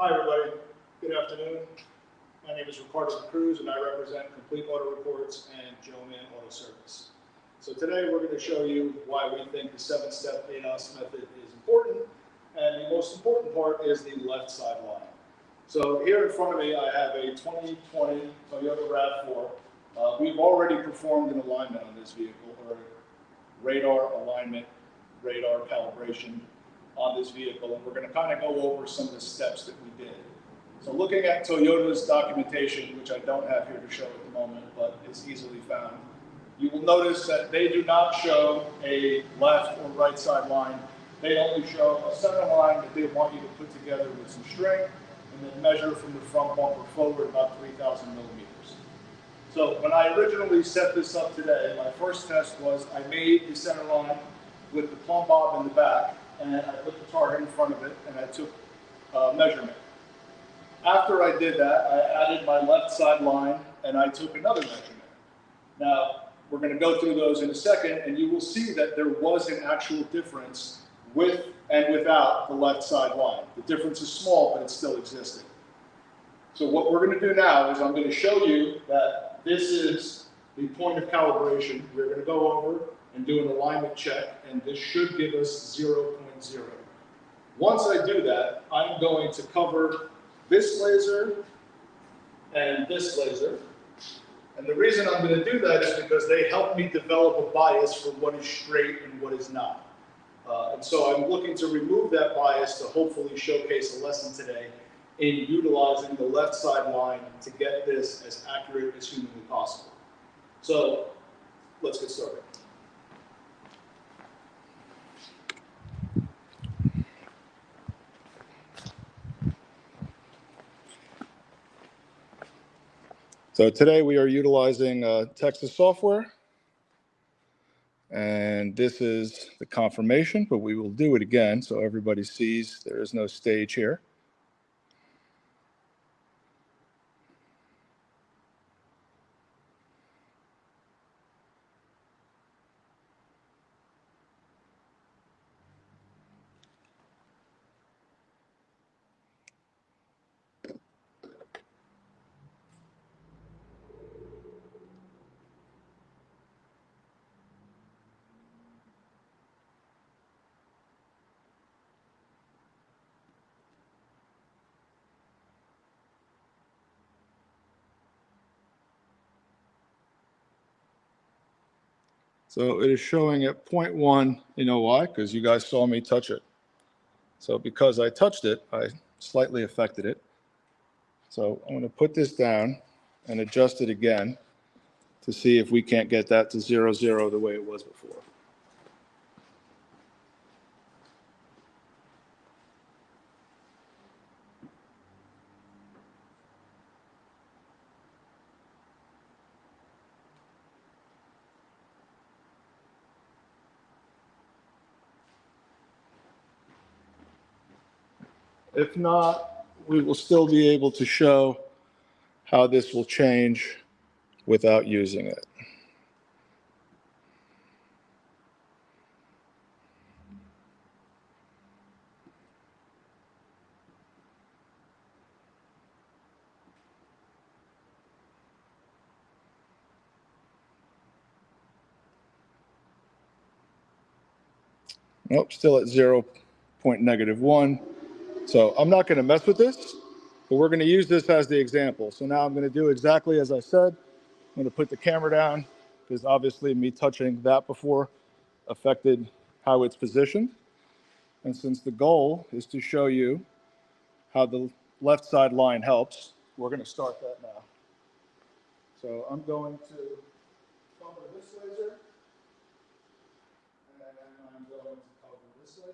Hi everybody, good afternoon. My name is Ricardo Cruz and I represent Complete Auto Reports and Joe-Man Auto Service. So today we're going to show you why we think the 7-step ADAS method is important, and the most important part is the left side line. So here in front of me I have a 2020 Toyota RAV4. We've already performed an alignment on this vehicle, or radar alignment, radar calibration on this vehicle, and we're going to kind of go over some of the steps that we did. So looking at Toyota's documentation, which I don't have here to show at the moment, but it's easily found, you will notice that they do not show a left or right side line. They only show a center line that they want you to put together with some string and then measure from the front bumper forward about 3,000 millimeters. So when I originally set this up today, my first test was I made the center line with the plumb bob in the back, and I put the target in front of it, and I took measurement. After I did that, I added my left side line, and I took another measurement. Now, we're going to go through those in a second, and you will see that there was an actual difference with and without the left side line. The difference is small, but it's still existing. So what we're going to do now is I'm going to show you that this is the point of calibration. We're going to go over and do an alignment check, and this should give us 0.0. Once I do that, I'm going to cover this laser and this laser. And the reason I'm going to do that is because they help me develop a bias for what is straight and what is not. And so I'm looking to remove that bias to hopefully showcase a lesson today in utilizing the left side line to get this as accurate as humanly possible. So let's get started. So today we are utilizing Texa software, and this is the confirmation, but we will do it again so everybody sees there is no stage here. So it is showing at 0.1, you know why? Because you guys saw me touch it. So because I touched it, I slightly affected it. So I'm going to put this down and adjust it again to see if we can't get that to 0.0 the way it was before. If not, we will still be able to show how this will change without using it. Nope, still at 0.1. So I'm not going to mess with this, but we're going to use this as the example. So now I'm going to do exactly as I said. I'm going to put the camera down because obviously me touching that before affected how it's positioned. And since the goal is to show you how the left side line helps, we're going to start that now. So I'm going to cover this laser, and I'm going to cover this laser.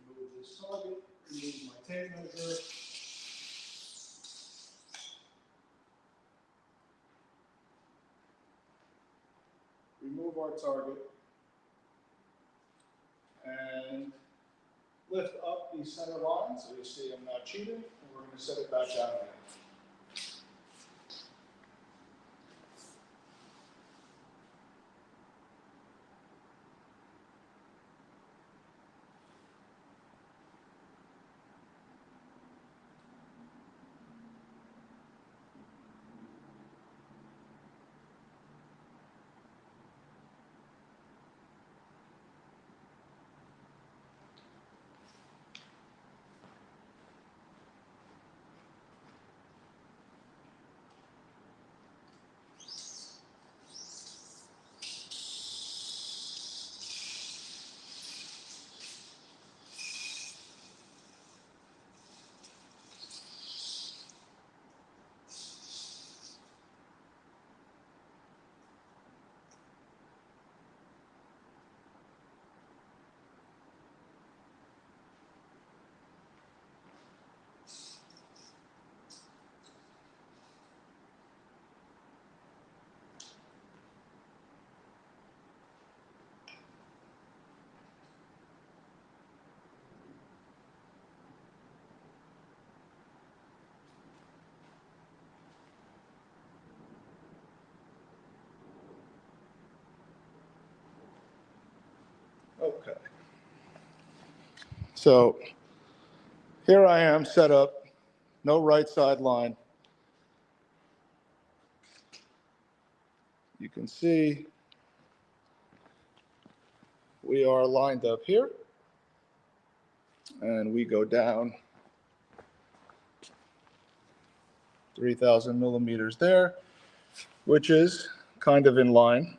Remove this target, remove my tape measure. Remove our target and lift up the center line so you see I'm not cheating, and we're going to set it back down again. So here I am set up, no right side line. You can see we are lined up here, and we go down 3,000 millimeters there, which is kind of in line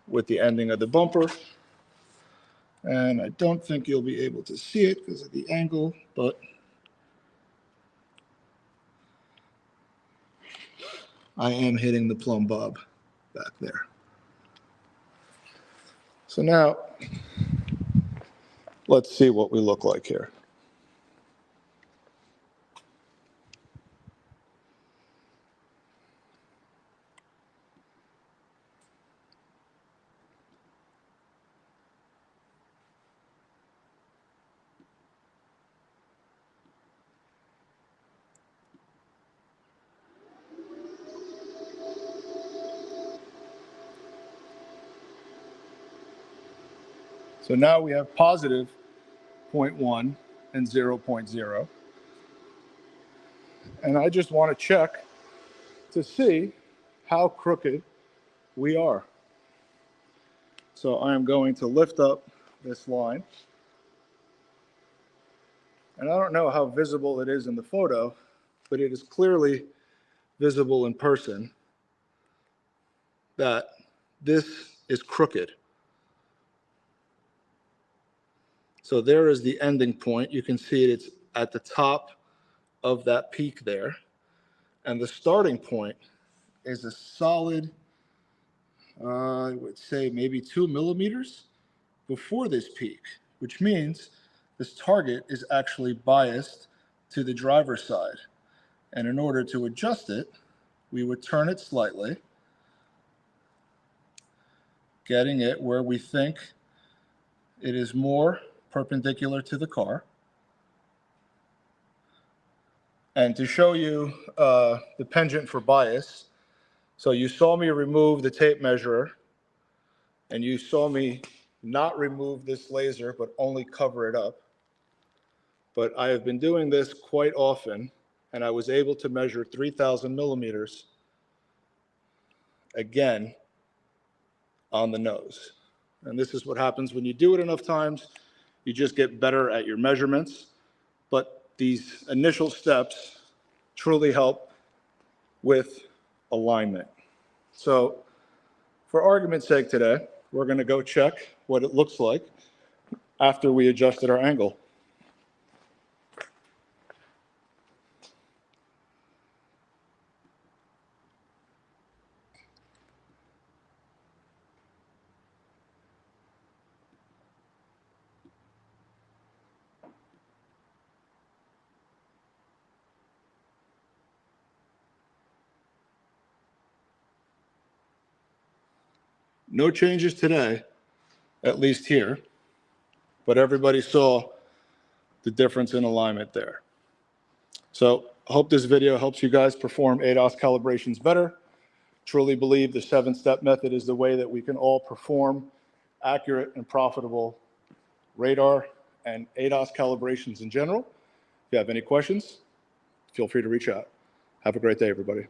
with the ending of the bumper. And I don't think you'll be able to see it because of the angle, but I am hitting the plumb bob back there. So now, let's see what we look like here. So now we have positive 0.1 and 0.0. And I just want to check to see how crooked we are. So I am going to lift up this line. And I don't know how visible it is in the photo, but it is clearly visible in person that this is crooked. So there is the ending point. You can see it's at the top of that peak there. And the starting point is a solid, I would say maybe 2 millimeters before this peak, which means this target is actually biased to the driver's side. And in order to adjust it, we would turn it slightly, getting it where we think it is more perpendicular to the car. And to show you the penchant for bias, so you saw me remove the tape measure, and you saw me not remove this laser, but only cover it up. But I have been doing this quite often, and I was able to measure 3,000 millimeters again on the nose. And this is what happens when you do it enough times. You just get better at your measurements. But these initial steps truly help with alignment. So for argument's sake today, we're going to go check what it looks like after we adjusted our angle. No changes today, at least here, but everybody saw the difference in alignment there. So I hope this video helps you guys perform ADAS calibrations better. Truly believe the 7-step method is the way that we can all perform accurate and profitable radar and ADAS calibrations in general. If you have any questions, feel free to reach out. Have a great day, everybody.